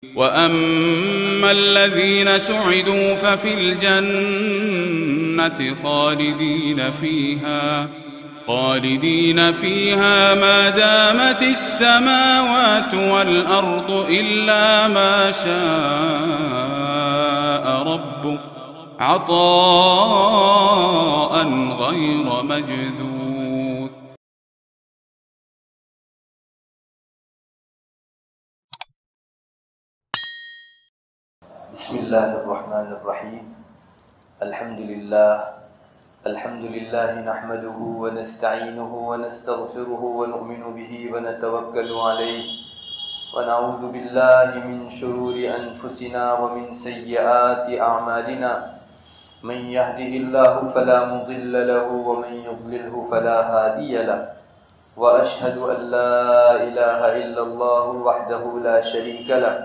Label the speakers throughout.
Speaker 1: وَأَمَّا الَّذِينَ سُعِدُوا فَفِي الْجَنَّةِ خَالِدِينَ فِيهَا مَا دَامَتِ السَّمَاوَاتُ وَالْأَرْضُ إِلَّا مَا شَاءَ رَبُّكَ عَطَاءً غَيْرَ مَجْذُوذٍ.
Speaker 2: بسم الله الرحمن الرحيم. الحمد لله نحمده ونستعينه ونستغفره ونؤمن به ونتوكل عليه ونعوذ بالله من شرور أنفسنا ومن سيئات أعمالنا. من يهده الله فلا مضل له ومن يضلله فلا هادي له. وأشهد أن لا إله إلا الله وحده لا شريك له.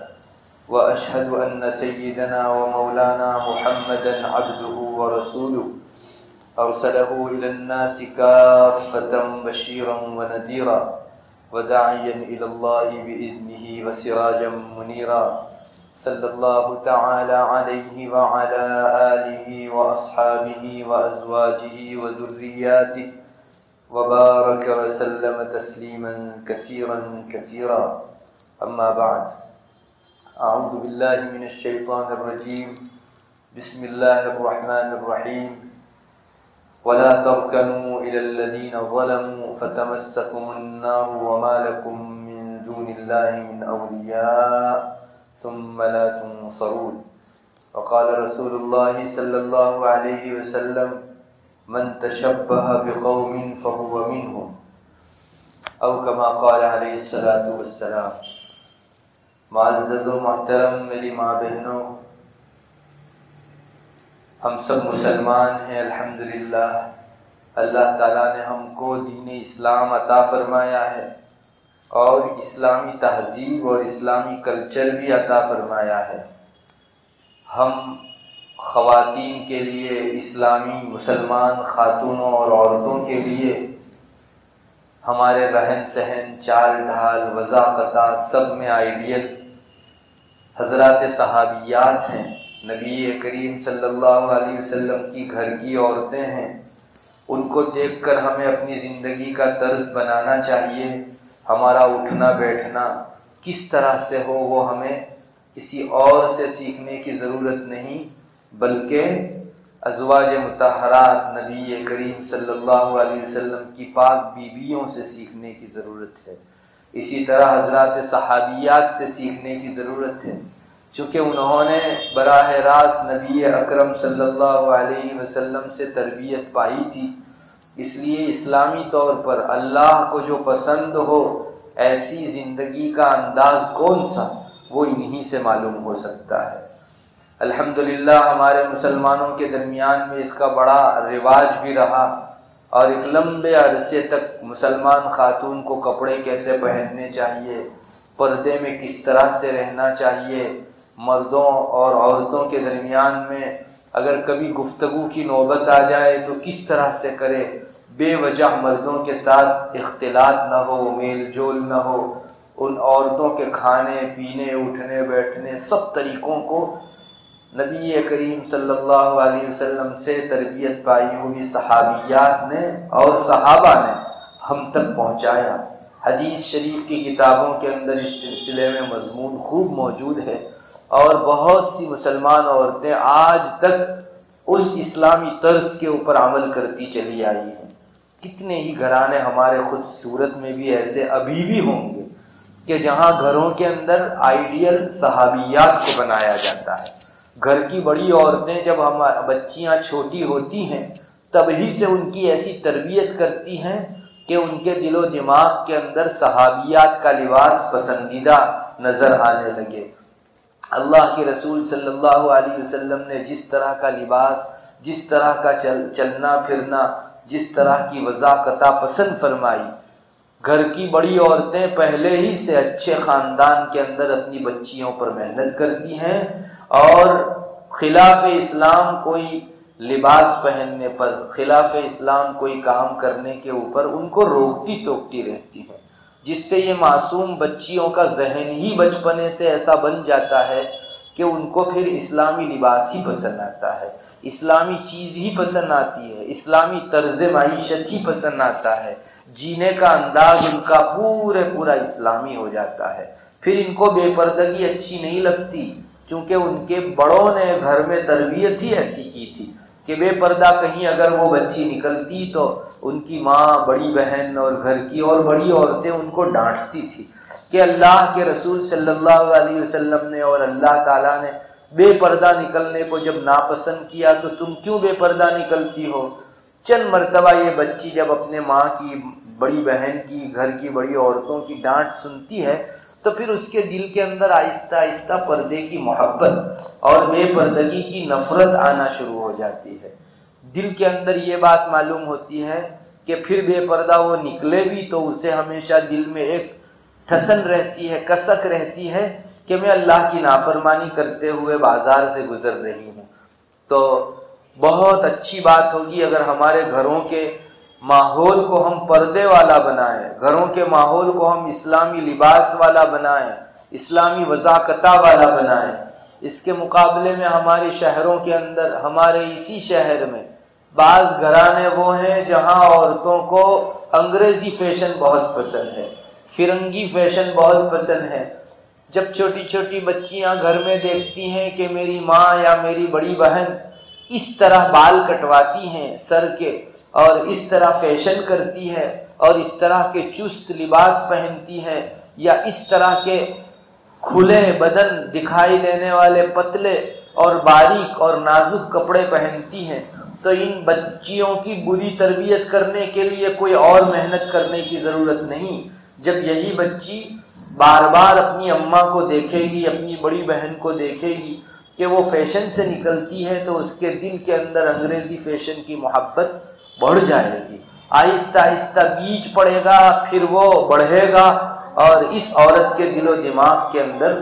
Speaker 2: وأشهد أن سيدنا ومولانا محمدا عبده ورسوله أرسله إلى الناس كافة بشيرا ونذيرا وداعيا إلى الله بإذنه وسراجا منيرا. صلى الله تعالى عليه وعلى آله وأصحابه وأزواجه وذرياته وبارك وسلم تسليما كثيرا كثيرا. أما بعد، اعوذ باللہ من الشیطان الرجیم. بسم اللہ الرحمن الرحیم. ولا ترکنوا الى الذین ظلموا فتمسکم النار وما لکم من دون اللہ من اولیاء ثم لا تنصرون. وقال رسول اللہ صلی اللہ علیہ وسلم من تشبہ بقوم فهو منهم، او کما قال علیہ الصلاۃ والسلام. معزز و محترم میری ماں بہنوں، ہم سب مسلمان ہیں الحمدللہ. اللہ تعالیٰ نے ہم کو دین اسلام عطا فرمایا ہے اور اسلامی تہذیب اور اسلامی کلچر بھی عطا فرمایا ہے. ہم خواتین کے لیے، اسلامی مسلمان خاتونوں اور عورتوں کے لیے ہمارے رہن سہن، چال ڈھال، وضاقتہ سب میں آئیڈیل حضرات صحابیات ہیں. نبی کریم صلی اللہ علیہ وسلم کی گھر کی عورتیں ہیں. ان کو دیکھ کر ہمیں اپنی زندگی کا طرز بنانا چاہیے. ہمارا اٹھنا بیٹھنا کس طرح سے ہو وہ ہمیں کسی اور سے سیکھنے کی ضرورت نہیں، بلکہ ازواج مطہرات نبی کریم صلی اللہ علیہ وسلم کی پاک بیویوں سے سیکھنے کی ضرورت ہے. اسی طرح حضرات صحابیات سے سیکھنے کی ضرورت ہے، چونکہ انہوں نے براہ راست نبی اکرم صلی اللہ علیہ وسلم سے تربیت پائی تھی. اس لیے اسلامی طور پر اللہ کو جو پسند ہو ایسی زندگی کا انداز کون سا، وہ انہی سے معلوم ہو سکتا ہے. الحمدللہ ہمارے مسلمانوں کے درمیان میں اس کا بڑا رواج بھی رہا، اور ایک لمبے عرصے تک مسلمان خاتون کو کپڑے کیسے پہننے چاہیے، پردے میں کس طرح سے رہنا چاہیے، مردوں اور عورتوں کے درمیان میں اگر کبھی گفتگو کی نوبت آ جائے تو کس طرح سے کرے، بے وجہ مردوں کے ساتھ اختلاط نہ ہو، میل جول نہ ہو. ان عورتوں کے کھانے پینے، اٹھنے بیٹھنے سب طریقوں کو نبی کریم صلی اللہ علیہ وسلم سے تربیت پائی ہوئی صحابیات نے اور صحابہ نے ہم تک پہنچایا. حدیث شریف کی کتابوں کے اندر اس سلسلے میں مضمون خوب موجود ہے، اور بہت سی مسلمان عورتیں آج تک اس اسلامی طرز کے اوپر عمل کرتی چلی آئی ہیں. کتنے ہی گھرانے ہمارے خود صورت میں بھی ایسے ابھی بھی ہوں گے کہ جہاں گھروں کے اندر آئیڈیل صحابیات کو بنایا جاتا ہے. گھر کی بڑی عورتیں جب بچیاں چھوٹی ہوتی ہیں تبھی سے ان کی ایسی تربیت کرتی ہیں کہ ان کے دل و دماغ کے اندر صحابیات کا لباس پسندیدہ نظر آنے لگے. اللہ کے رسول صلی اللہ علیہ وسلم نے جس طرح کا لباس، جس طرح کا چلنا پھرنا، جس طرح کی وضاقتہ پسند فرمائی. گھر کی بڑی عورتیں پہلے ہی سے اچھے خاندان کے اندر اپنی بچیوں پر محنت کرتی ہیں، اور خلاف اسلام کوئی لباس پہننے پر، خلاف اسلام کوئی کام کرنے کے اوپر ان کو روکتی ٹوکتی رہتی ہیں. جس سے یہ معصوم بچیوں کا ذہن ہی بچپنے سے ایسا بن جاتا ہے کہ ان کو پھر اسلامی لباس ہی پسند آتا ہے، اسلامی چیز ہی پسند آتی ہے، اسلامی طرز معیشت ہی پسند آتا ہے، جینے کا انداز ان کا پورا اسلامی ہو جاتا ہے۔ پھر ان کو بے پردگی اچھی نہیں لگتی، چونکہ ان کے بڑوں نے گھر میں تربیت ہی ایسی کی تھی کہ بے پردہ کہیں اگر وہ بچی نکلتی تو ان کی ماں، بڑی بہن اور گھر کی اور بڑی عورتیں ان کو ڈانٹتی تھی کہ اللہ کے رسول صلی اللہ علیہ وسلم نے اور اللہ تعالیٰ نے بے پردہ نکلنے کو جب ناپسند کیا تو تم کیوں بے پردہ نکلتی ہو؟ چند مرتبہ یہ بچی جب اپنے ماں کی، بڑی بہن کی، گھر کی بڑی عورتوں کی ڈانٹ سنتی ہے تو پھر اس کے دل کے اندر آہستہ آہستہ پردے کی محبت اور بے پردگی کی نفرت آنا شروع ہو جاتی ہے۔ دل کے اندر یہ بات معلوم ہوتی ہے کہ پھر بے پردہ وہ نکلے بھی تو اسے ہمیشہ دل میں ایک ٹھسن رہتی ہے، کسک رہتی ہے کہ میں اللہ کی نافرمانی کرتے ہوئے بازار سے گزر رہی ہوں۔ تو بہت اچھی بات ہوگی اگر ہمارے گھروں کے ماحول کو ہم پردے والا بنائیں، گھروں کے ماحول کو ہم اسلامی لباس والا بنائیں، اسلامی وضاقتہ والا بنائیں۔ اس کے مقابلے میں ہمارے شہروں کے اندر، ہمارے اسی شہر میں بعض گھرانے وہ ہیں جہاں عورتوں کو انگریزی فیشن بہت پسند ہے، فرنگی فیشن بہت پسند ہے۔ جب چھوٹی چھوٹی بچیاں گھر میں دیکھتی ہیں کہ میری ماں یا میری بڑی بہن اس طرح بال کٹواتی ہیں سر کے اور اس طرح فیشن کرتی ہے اور اس طرح کے چست لباس پہنتی ہے یا اس طرح کے کھلے بدن دکھائی دینے والے پتلے اور باریک اور نازک کپڑے پہنتی ہیں، تو ان بچیوں کی بری تربیت کرنے کے لیے کوئی اور محنت کرنے کی ضرورت نہیں۔ جب یہی بچی بار بار اپنی اماں کو دیکھے گی، اپنی بڑی بہن کو دیکھے گی کہ وہ فیشن سے نکلتی ہے تو اس کے دل کے اندر انگریزی فیشن کی محبت بڑھ جائے گی، آہستہ آہستہ بیج پڑے گا، پھر وہ بڑھے گا اور اس عورت کے دل و دماغ کے اندر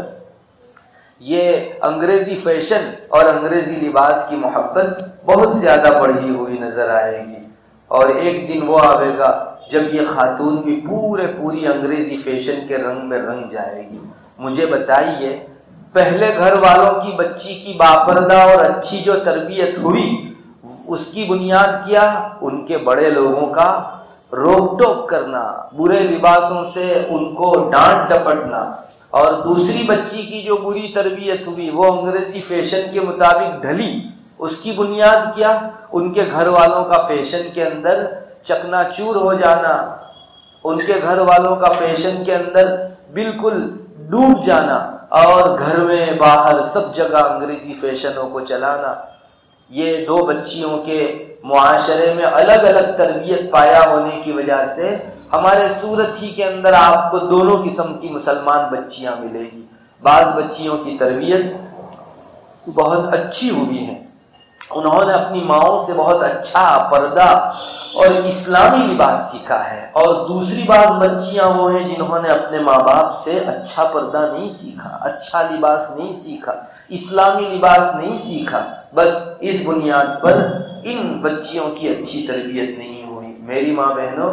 Speaker 2: یہ انگریزی فیشن اور انگریزی لباس کی محبت بہت زیادہ بڑھی ہوئی نظر آئے گی۔ اور ایک دن وہ آئے گا جب یہ خاتون بھی پوری انگریزی فیشن کے رنگ میں رنگ جائے گی۔ مجھے بتائیے، پہلے گھر والوں کی بچی کی باپردہ اور اچھی جو تربیت ہوئی اس کی بنیاد کیا؟ ان کے بڑے لوگوں کا روک ٹوک کرنا، برے لباسوں سے ان کو ڈانٹ ڈپٹنا، اور دوسری بچی کی جو بری تربیت ہوئی وہ انگریزی فیشن کے مطابق ڈھلی، اس کی بنیاد کیا؟ ان کے گھر والوں کا فیشن کے اندر چکنا چور ہو جانا، ان کے گھر والوں کا فیشن کے اندر بالکل ڈوب جانا اور گھر میں باہر سب جگہ انگریزی فیشنوں کو چلانا۔ یہ دو بچیوں کے معاشرے میں الگ الگ تربیت پایا ہونے کی وجہ سے ہمارے صورت ہی کے اندر آپ کو دونوں قسم کی مسلمان بچیاں ملے گی۔ بعض بچیوں کی تربیت بہت اچھی ہوئی ہے، انہوں نے اپنی ماؤں سے بہت اچھا پردہ اور اسلامی لباس سیکھا ہے، اور دوسری بعض بچیاں وہ ہیں جنہوں نے اپنے ماں باپ سے اچھا پردہ نہیں سیکھا، اچھا لباس نہیں سیکھا، اسلامی لباس نہیں سیکھا۔ بس اس بنیاد پر ان بچیوں کی اچھی تربیت نہیں ہوئی۔ میری ماں بہنوں،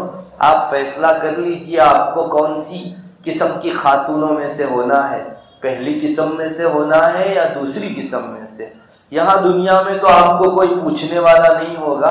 Speaker 2: آپ فیصلہ کر لیجیے آپ کو کون سی قسم کی خاتونوں میں سے ہونا ہے، پہلی قسم میں سے ہونا ہے یا دوسری قسم میں سے۔ یہاں دنیا میں تو آپ کو کوئی پوچھنے والا نہیں ہوگا،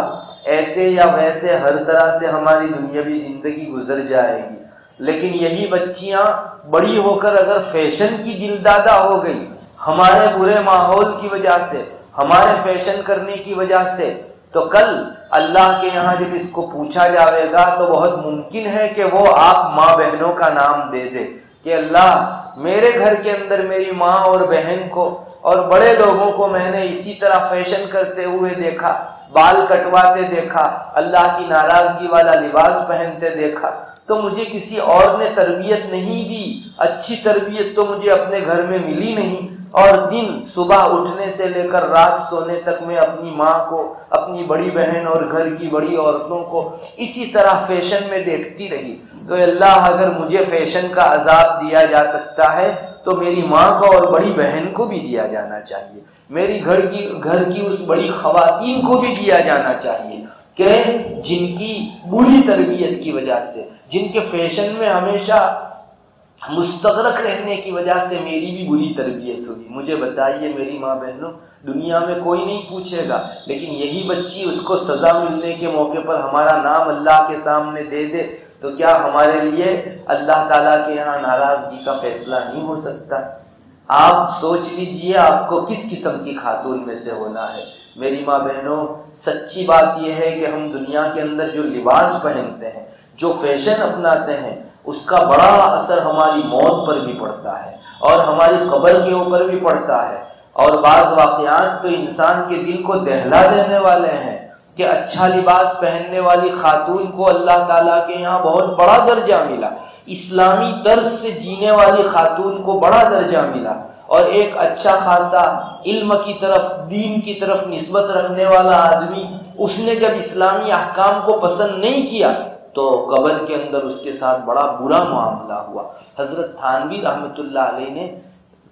Speaker 2: ایسے یا ویسے ہر طرح سے ہماری دنیاوی زندگی گزر جائے گی، لیکن یہی بچیاں بڑی ہو کر اگر فیشن کی دلدادہ ہو گئی ہمارے برے ماحول کی وجہ سے، ہمارے فیشن کرنے کی وجہ سے، تو کل اللہ کے یہاں جب اس کو پوچھا جاوے گا تو بہت ممکن ہے کہ وہ آپ ماں بہنوں کا نام دے دے کہ اللہ میرے گھر کے اندر میری ماں اور بہن کو اور بڑے لوگوں کو میں نے اسی طرح فیشن کرتے ہوئے دیکھا، بال کٹواتے دیکھا، اللہ کی ناراضگی والا لباس پہنتے دیکھا، تو مجھے کسی اور نے تربیت نہیں دی، اچھی تربیت تو مجھے اپنے گھر میں ملی نہیں، اور دن صبح اٹھنے سے لے کر رات سونے تک میں اپنی ماں کو، اپنی بڑی بہن اور گھر کی بڑی عورتوں کو اسی طرح فیشن میں دیکھتی رہی۔ تو اللہ اگر مجھے فیشن کا عذاب دیا جا سکتا ہے تو میری ماں کو اور بڑی بہن کو بھی دیا جانا چاہیے، میری گھر کی اس بڑی خواتین کو بھی دیا جانا چاہیے، کہ جن کی بری تربیت کی وجہ سے، جن کے فیشن میں ہمیشہ مستغرق رہنے کی وجہ سے میری بھی بری تربیت ہوگی۔ مجھے بتائیے میری ماں بہنوں، دنیا میں کوئی نہیں پوچھے گا، لیکن یہی بچی اس کو سزا ملنے کے موقع پر ہمارا نام اللہ کے سامنے دے دے تو کیا ہمارے لیے اللہ تعالیٰ کے یہاں ناراضگی کا فیصلہ نہیں ہو سکتا؟ آپ سوچ لیجئے آپ کو کس قسم کی خاتون میں سے ہونا ہے۔ میری ماں بہنوں، سچی بات یہ ہے کہ ہم دنیا کے اندر جو لباس پہنتے ہیں، جو فیشن اپناتے ہیں، اس کا بڑا اثر ہماری موت پر بھی پڑتا ہے اور ہماری قبر کے اوپر بھی پڑتا ہے۔ اور بعض واقعات تو انسان کے دل کو دہلا دینے والے ہیں کہ اچھا لباس پہننے والی خاتون کو اللہ تعالیٰ کے یہاں بہت بڑا درجہ ملا، اسلامی طرز سے جینے والی خاتون کو بڑا درجہ ملا، اور ایک اچھا خاصا علم کی طرف، دین کی طرف نسبت رکھنے والا آدمی، اس نے جب اسلامی احکام کو پسند نہیں کیا تو قبر کے اندر اس کے ساتھ بڑا برا معاملہ ہوا۔ حضرت تھانوی رحمۃ اللہ علیہ نے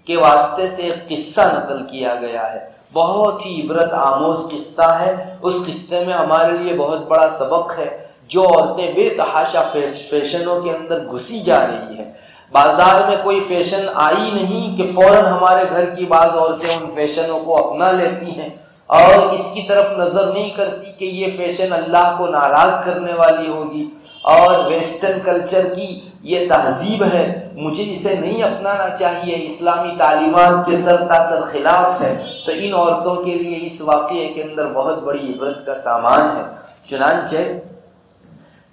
Speaker 2: کے واسطے سے ایک قصہ نقل کیا گیا ہے، بہت ہی عبرت آموز قصہ ہے۔ اس قصے میں ہمارے لیے بہت بڑا سبق ہے۔ جو عورتیں بے تحاشا فیشنوں کے اندر گھسی جا رہی ہیں، بازار میں کوئی فیشن آئی نہیں کہ فوراً ہمارے گھر کی بعض عورتیں ان فیشنوں کو اپنا لیتی ہیں اور اس کی طرف نظر نہیں کرتی کہ یہ فیشن اللہ کو ناراض کرنے والی ہوگی اور ویسٹرن کلچر کی یہ تہذیب ہے، مجھے اسے نہیں اپنانا چاہیے، اسلامی تعلیمات کے سر تاسر خلاف ہے۔ تو ان عورتوں کے لیے اس واقعے کے اندر بہت بڑی عبرت کا سامان ہے۔ چنانچہ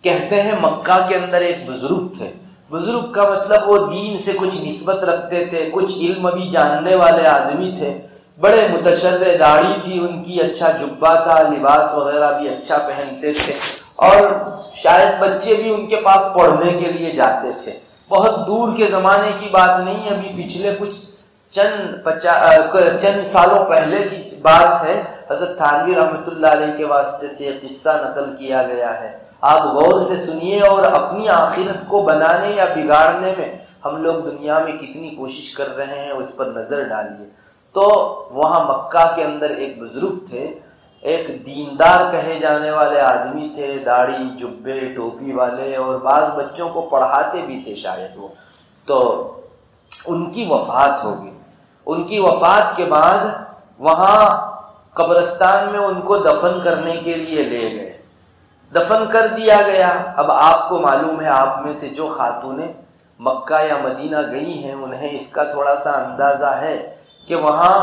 Speaker 2: کہتے ہیں مکہ کے اندر ایک بزرگ تھے، بزرگ کا مطلب وہ دین سے کچھ نسبت رکھتے تھے، کچھ علم بھی جاننے والے آدمی تھے، بڑے متشرع داڑھی تھی ان کی، اچھا جبہ تھا، لباس وغیرہ بھی اچھا پہنتے تھے، اور شاید بچے بھی ان کے پاس پڑھنے کے لیے جاتے تھے۔ بہت دور کے زمانے کی بات نہیں، ابھی پچھلے کچھ چند سالوں پہلے کی بات ہے۔ حضرت تھانوی رحمۃ اللہ علیہ کے واسطے سے یہ قصہ نقل کیا گیا ہے، آپ غور سے سنیے اور اپنی آخرت کو بنانے یا بگاڑنے میں ہم لوگ دنیا میں کتنی کوشش کر رہے ہیں اس پر نظر ڈالیے۔ تو وہاں مکہ کے اندر ایک بزرگ تھے، ایک دیندار کہے جانے والے آدمی تھے، داڑھی جبے ٹوپی والے، اور بعض بچوں کو پڑھاتے بھی تھے شاید وہ۔ تو ان کی وفات ہو گئی۔ ان کی وفات کے بعد وہاں قبرستان میں ان کو دفن کرنے کے لیے لے گئے، دفن کر دیا گیا۔ اب آپ کو معلوم ہے، آپ میں سے جو خاتونیں مکہ یا مدینہ گئی ہیں انہیں اس کا تھوڑا سا اندازہ ہے کہ وہاں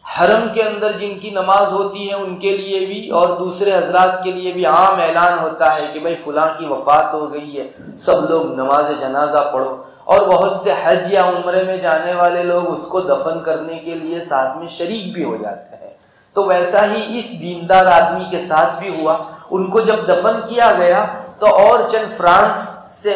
Speaker 2: حرم کے اندر جن کی نماز ہوتی ہے ان کے لیے بھی اور دوسرے حضرات کے لیے بھی عام اعلان ہوتا ہے کہ بھائی فلاں کی وفات ہو گئی ہے، سب لوگ نماز جنازہ پڑھو، اور بہت سے حج یا عمرے میں جانے والے لوگ اس کو دفن کرنے کے لیے ساتھ میں شریک بھی ہو جاتے ہیں۔ تو ویسا ہی اس دیندار آدمی کے ساتھ بھی ہوا۔ ان کو جب دفن کیا گیا تو اور چند فرانس سے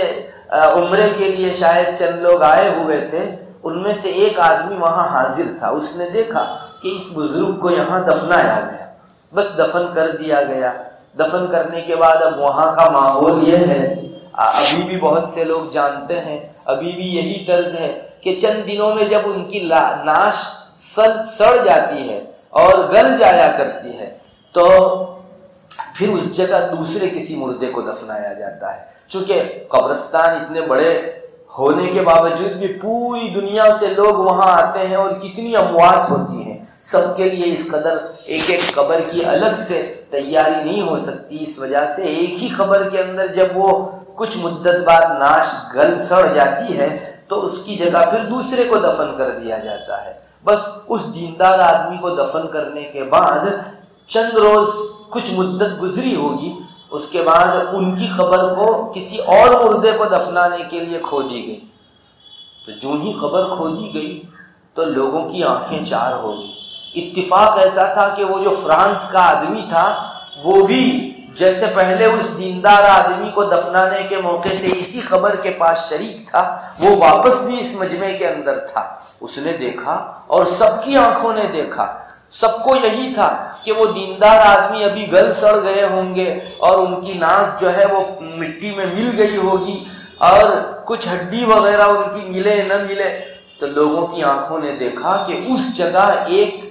Speaker 2: عمرے کے لیے شاید چند لوگ آئے ہوئے تھے، ان میں سے ایک آدمی وہاں حاضر تھا۔ اس نے دیکھا کہ اس بزرگ کو یہاں دفنایا گیا، بس دفن کر دیا گیا۔ دفن کرنے کے بعد اب وہاں کا ماحول یہ ہے، ابھی بھی بہت سے لوگ جانتے ہیں، ابھی بھی یہی طرز ہے کہ چند دنوں میں جب ان کی نعش سڑ جاتی ہے اور گل جایا کرتی ہے تو پھر اس جگہ دوسرے کسی مردے کو دفنایا جاتا ہے۔ چونکہ قبرستان اتنے بڑے ہونے کے باوجود بھی پوری دنیا سے لوگ وہاں آتے ہیں اور کتنی اموات ہوتی ہیں، سب کے لیے اس قدر ایک ایک قبر کی الگ سے تیاری نہیں ہو سکتی، اس وجہ سے ایک ہی قبر کے اندر جب وہ کچھ مدت بعد نعش گل سڑ جاتی ہے تو اس کی جگہ پھر دوسرے کو دفن کر دیا جاتا ہے۔ بس اس دیندار آدمی کو دفن کرنے کے بعد چند روز کچھ مدت گزری ہوگی، اس کے بعد ان کی قبر کو کسی اور مردے کو دفنانے کے لیے کھودی گئی۔ تو جو ہی قبر کھودی گئی تو لوگوں کی آنکھیں چار ہو گئی۔ اتفاق ایسا تھا کہ وہ جو فرانس کا آدمی تھا وہ بھی جیسے پہلے اس دیندار آدمی کو دفنانے کے موقع سے اسی قبر کے پاس شریک تھا، وہ واپس بھی اس مجمع کے اندر تھا۔ اس نے دیکھا اور سب کی آنکھوں نے دیکھا، سب کو یہی تھا کہ وہ دیندار آدمی ابھی گل سڑ گئے ہوں گے اور ان کی ناس جو ہے وہ مٹی میں مل گئی ہوگی اور کچھ ہڈی وغیرہ ان کی ملے نہ ملے۔ تو لوگوں کی آنکھوں نے دیکھا کہ اس جگہ ایک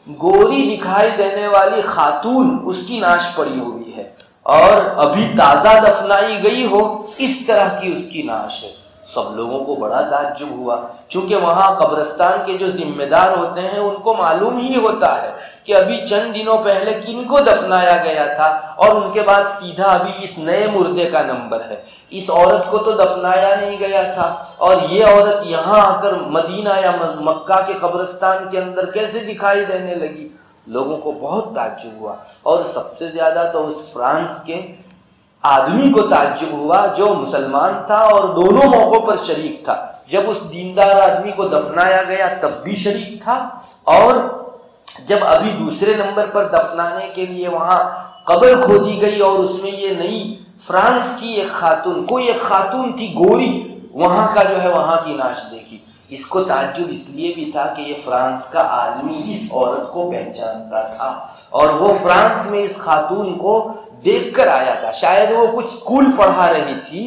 Speaker 2: گوری دکھائی دینے والی خاتون، اس کی ناش پڑی ہوئی ہے، اور ابھی تازہ دفنائی گئی ہو اس طرح کی اس کی نعش ہے۔ سب لوگوں کو بڑا تعجب ہوا، چونکہ وہاں قبرستان کے جو ذمہ دار ہوتے ہیں ان کو معلوم ہی ہوتا ہے کہ ابھی چند دنوں پہلے کن کو دفنایا گیا تھا، اور ان کے بعد سیدھا ابھی اس نئے مردے کا نمبر ہے۔ اس عورت کو تو دفنایا نہیں گیا تھا، اور یہ عورت یہاں آ کر مدینہ یا مکہ کے قبرستان کے اندر کیسے دکھائی دینے لگی؟ لوگوں کو بہت تعجب ہوا، اور سب سے زیادہ تو اس فرانس کے آدمی کو تعجب ہوا جو مسلمان تھا اور دونوں موقعوں پر شریک تھا۔ جب اس دیندار آدمی کو دفنایا گیا تب بھی شریک تھا، اور جب ابھی دوسرے نمبر پر دفنانے کے لیے وہاں قبر کھودی گئی اور اس میں یہ نئی فرانس کی ایک خاتون، کوئی ایک خاتون تھی گوری، وہاں کا جو ہے وہاں کی نعش دیکھی۔ اس کو تعجب اس لیے بھی تھا کہ یہ فرانس کا آدمی اس عورت کو پہچانتا تھا، اور وہ فرانس میں اس خاتون کو دیکھ کر آیا تھا۔ شاید وہ کچھ اسکول پڑھا رہی تھی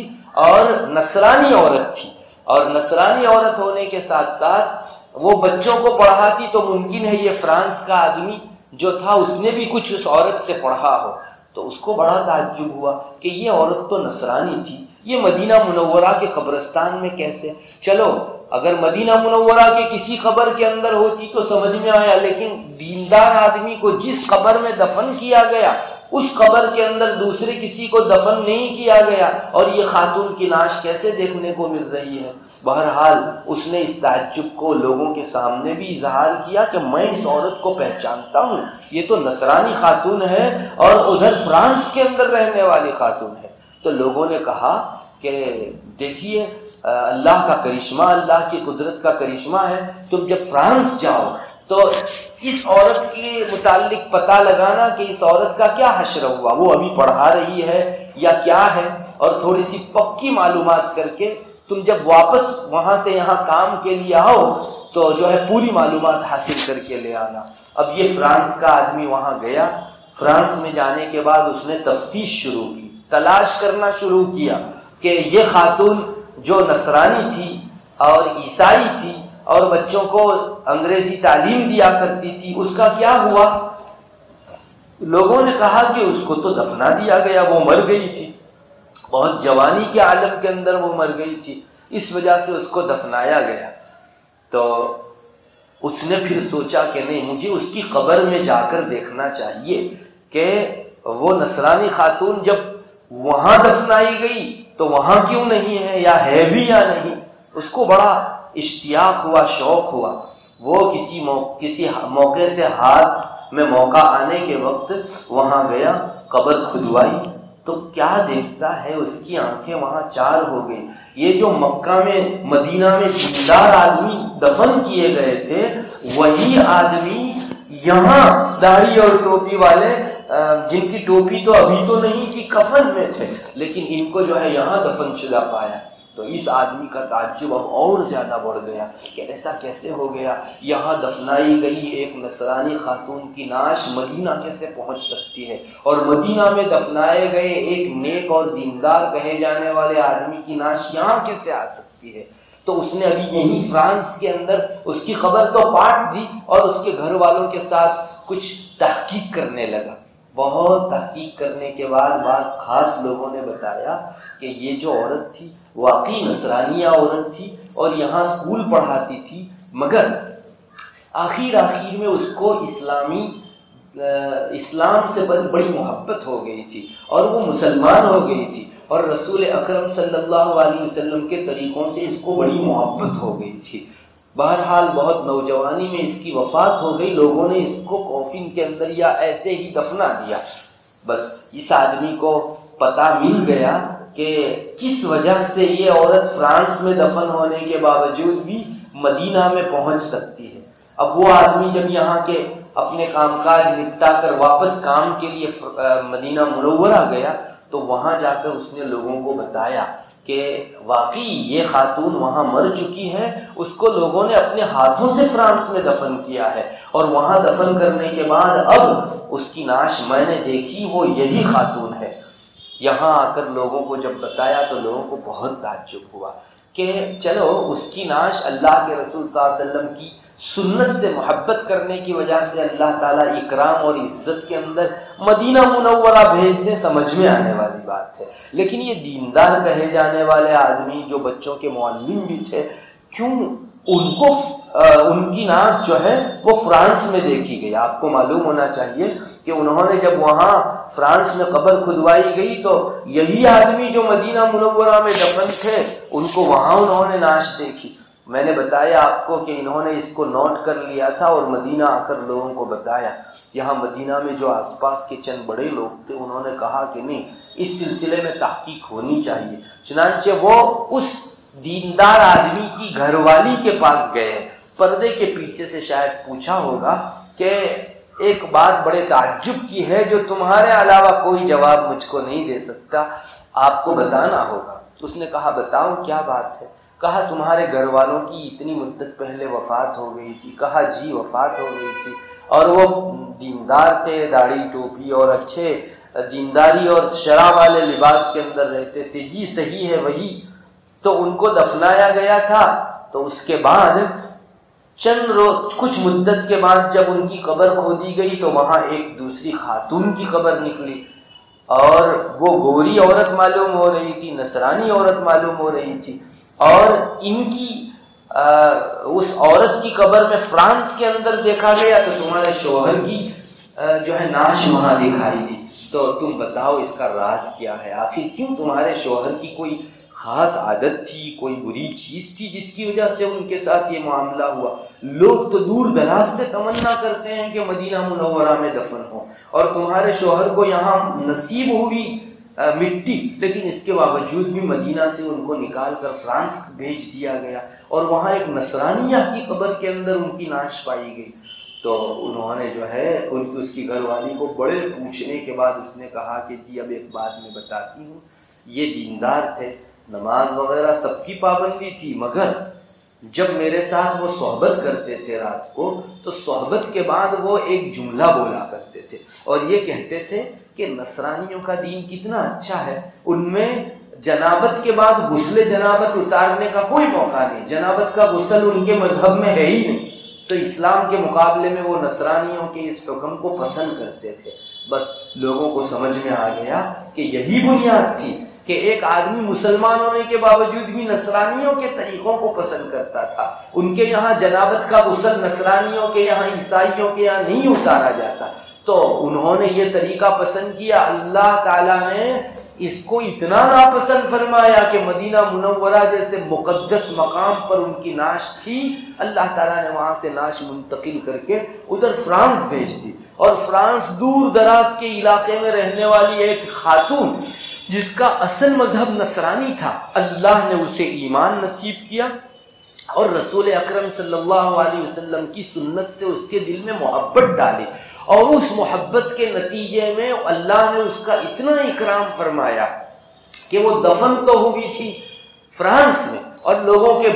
Speaker 2: اور نصرانی عورت تھی، اور نصرانی عورت ہونے کے ساتھ ساتھ وہ بچوں کو پڑھاتی، تو ممکن ہے یہ فرانس کا آدمی جو تھا اس نے بھی کچھ اس عورت سے پڑھا ہو۔ تو اس کو بڑا تعجب ہوا کہ یہ عورت تو نصرانی تھی، یہ مدینہ منورہ کے قبرستان میں کیسے؟ چلو اگر مدینہ منورہ کے کسی قبر کے اندر ہوتی تو سمجھ میں آیا، لیکن دیندار آدمی کو جس قبر میں دفن کیا گیا اس قبر کے اندر دوسرے کسی کو دفن نہیں کیا گیا، اور یہ خاتون کی نعش کیسے دیکھنے کو مل رہی ہے؟ بہرحال اس نے اس تعجب کو لوگوں کے سامنے بھی اظہار کیا کہ میں اس عورت کو پہچانتا ہوں، یہ تو نصرانی خاتون ہے اور ادھر فرانس کے اندر رہنے والی خاتون ہے۔ تو لوگوں نے کہا کہ دیکھیے اللہ کا کرشمہ، اللہ کی قدرت کا کرشمہ ہے، تم جب فرانس جاؤ تو اس عورت کے متعلق پتہ لگانا کہ اس عورت کا کیا حشر ہوا، وہ ابھی پڑھا رہی ہے یا کیا ہے، اور تھوڑی سی پکی معلومات کر کے تم جب واپس وہاں سے یہاں کام کے لیے آؤ تو جو ہے پوری معلومات حاصل کر کے لے آنا۔ اب یہ فرانس کا آدمی وہاں گیا، فرانس میں جانے کے بعد اس نے تفتیش شروع کی، تلاش کرنا شروع کیا کہ یہ خاتون جو نصرانی تھی اور عیسائی تھی اور بچوں کو انگریزی تعلیم دیا کرتی تھی، اس کا کیا ہوا؟ لوگوں نے کہا کہ اس کو تو دفنا دیا گیا، وہ مر گئی تھی، بہت جوانی کے عالم کے اندر وہ مر گئی تھی، اس وجہ سے اس کو دفنایا گیا۔ تو اس نے پھر سوچا کہ نہیں، مجھے اس کی قبر میں جا کر دیکھنا چاہیے کہ وہ نصرانی خاتون جب وہاں دفنائی گئی تو وہاں کیوں نہیں ہے، یا ہے بھی یا نہیں۔ اس کو بڑا اشتیاق ہوا، شوق ہوا، وہ کسی موقع سے ہاتھ میں موقع آنے کے وقت وہاں گیا، قبر کھدوائی تو کیا دیکھتا ہے، اس کی آنکھیں وہاں چار ہو گئی۔ یہ جو مکہ میں مدینہ میں دیندار آدمی دفن کیے گئے تھے، وہی آدمی یہاں داڑھی اور ٹوپی والے، جن کی ٹوپی تو ابھی تو نہیں تھی، کفن میں تھے، لیکن ان کو جو ہے یہاں دفن شدہ پایا۔ تو اس آدمی کا تعجب اب اور زیادہ بڑھ گیا کہ ایسا کیسے ہو گیا، یہاں دفنائی گئی ایک نصرانی خاتون کی نعش مدینہ کیسے پہنچ سکتی ہے، اور مدینہ میں دفنائے گئے ایک نیک اور دیندار کہے جانے والے آدمی کی نعش یہاں کیسے آ سکتی ہے۔ تو اس نے ابھی یہی فرانس کے اندر اس کی خبر تو پاٹ دی، اور اس کے گھر والوں کے ساتھ کچھ تحقیق کرنے لگا۔ بہت تحقیق کرنے کے بعد بعض خاص لوگوں نے بتایا کہ یہ جو عورت تھی واقعی نصرانیہ عورت تھی اور یہاں اسکول پڑھاتی تھی، مگر آخر میں اس کو اسلام سے بڑی محبت ہو گئی تھی اور وہ مسلمان ہو گئی تھی، اور رسول اکرم صلی اللہ علیہ وسلم کے طریقوں سے اس کو بڑی محبت ہو گئی تھی۔ بہرحال بہت نوجوانی میں اس کی وفات ہو گئی، لوگوں نے اس کو کوفن کے اندر یا ایسے ہی دفنا دیا۔ بس اس آدمی کو پتہ مل گیا کہ کس وجہ سے یہ عورت فرانس میں دفن ہونے کے باوجود بھی مدینہ میں پہنچ سکتی ہے۔ اب وہ آدمی جب یہاں کے اپنے کام کاج نپٹا کر واپس کام کے لیے مدینہ منورہ گیا تو وہاں جا کر اس نے لوگوں کو بتایا کہ واقعی یہ خاتون وہاں مر چکی ہے، اس کو لوگوں نے اپنے ہاتھوں سے فرانس میں دفن کیا ہے، اور وہاں دفن کرنے کے بعد اب اس کی نعش میں نے دیکھی، وہ یہی خاتون ہے۔ یہاں آ کر لوگوں کو جب بتایا تو لوگوں کو بہت تعجب ہوا کہ چلو اس کی نعش اللہ کے رسول صلی اللہ علیہ وسلم کی سنت سے محبت کرنے کی وجہ سے اللہ تعالیٰ اکرام اور عزت کے اندر مدینہ منورہ بھیج دیں، سمجھ میں آنے والی بات ہے۔ لیکن یہ دیندار کہے جانے والے آدمی جو بچوں کے معلم بھی تھے، کیوں ان کی ناز جو ہے وہ فرانس میں دیکھی گئی؟ آپ کو معلوم ہونا چاہیے کہ انہوں نے جب وہاں فرانس میں قبر کھدوائی گئی تو یہی آدمی جو مدینہ منورہ میں دفن تھے ان کو وہاں انہوں نے ناش دیکھی۔ میں نے بتایا آپ کو کہ انہوں نے اس کو نوٹ کر لیا تھا اور مدینہ آ کر لوگوں کو بتایا۔ یہاں مدینہ میں جو آس پاس کے چند بڑے لوگ تھے انہوں نے کہا کہ نہیں، اس سلسلے میں تحقیق ہونی چاہیے۔ چنانچہ وہ اس دیندار آدمی کی گھر والی کے پاس گئے، پردے کے پیچھے سے شاید پوچھا ہوگا کہ ایک بات بڑے تعجب کی ہے جو تمہارے علاوہ کوئی جواب مجھ کو نہیں دے سکتا، آپ کو بتانا ہوگا۔ اس نے کہا بتاؤ کیا بات ہے؟ کہا تمہارے گھر والوں کی اتنی مدت پہلے وفات ہو گئی تھی۔ کہا جی وفات ہو گئی تھی، اور وہ دیندار تھے، داڑھی ٹوپی اور اچھے دینداری اور شرع والے لباس کے اندر رہتے تھے۔ جی صحیح ہے وہی، تو ان کو دفنایا گیا تھا۔ تو اس کے بعد کچھ مدت کے بعد جب ان کی قبر کھودی گئی تو وہاں ایک دوسری خاتون کی قبر نکلی، اور وہ گوری عورت معلوم ہو رہی تھی، نصرانی عورت معلوم ہو رہی تھی، اور ان کی اس عورت کی قبر میں فرانس کے اندر دیکھا گیا تو تمہارے شوہر کی جو ہے نعش وہاں دکھائی دی۔ تو تم بتاؤ اس کا راز کیا ہے؟ آخر کیوں تمہارے شوہر کی کوئی خاص عادت تھی، کوئی بری چیز تھی جس کی وجہ سے ان کے ساتھ یہ معاملہ ہوا؟ لوگ تو دور دراز سے تمنا کرتے ہیں کہ مدینہ منورہ میں دفن ہو، اور تمہارے شوہر کو یہاں نصیب ہوئی مٹی، لیکن اس کے باوجود بھی مدینہ سے ان کو نکال کر فرانس بھیج دیا گیا، اور وہاں ایک نصرانیہ کی قبر کے اندر ان کی نعش پائی گئی۔ تو انہوں نے جو ہے اس کی گھر والی کو بڑے پوچھنے کے بعد اس نے کہا کہ جی اب ایک بات میں بتاتی ہوں، یہ دیندار تھے، نماز وغیرہ سب کی پابندی تھی، مگر جب میرے ساتھ وہ صحبت کرتے تھے رات کو تو صحبت کے بعد وہ ایک جملہ بولا کرتے تھے، اور یہ کہتے تھے کہ نصرانیوں کا دین کتنا اچھا ہے، ان میں جنابت کے بعد غسل جنابت اتارنے کا کوئی موقع نہیں، جنابت کا غسل ان کے مذہب میں ہے ہی نہیں۔ تو اسلام کے مقابلے میں وہ نصرانیوں کے اس حکم کو پسند کرتے تھے۔ بس لوگوں کو سمجھ میں آ گیا کہ یہی بنیاد تھی کہ ایک آدمی مسلمان ہونے کے باوجود بھی نصرانیوں کے طریقوں کو پسند کرتا تھا۔ ان کے یہاں جنابت کا غسل نصرانیوں کے یہاں، عیسائیوں کے یہاں نہیں اتارا جاتا، تو انہوں نے یہ طریقہ پسند کیا۔ اللہ تعالیٰ نے اس کو اتنا ناپسند فرمایا کہ مدینہ منورہ جیسے مقدس مقام پر ان کی نعش تھی، اللہ تعالیٰ نے وہاں سے نعش منتقل کر کے ادھر فرانس بھیج دی، اور فرانس دور دراز کے علاقے میں رہنے والی ایک خاتون جس کا اصل مذہب نصرانی تھا، اللہ نے اسے ایمان نصیب کیا، اور رسول اکرم صلی اللہ علیہ وسلم کی سنت سے اس کے دل میں محبت ڈالی، اور اس محبت کے نتیجے میں اللہ نے اس کا اتنا اکرام فرمایا کہ وہ دفن تو ہوئی تھی فرانس میں، اور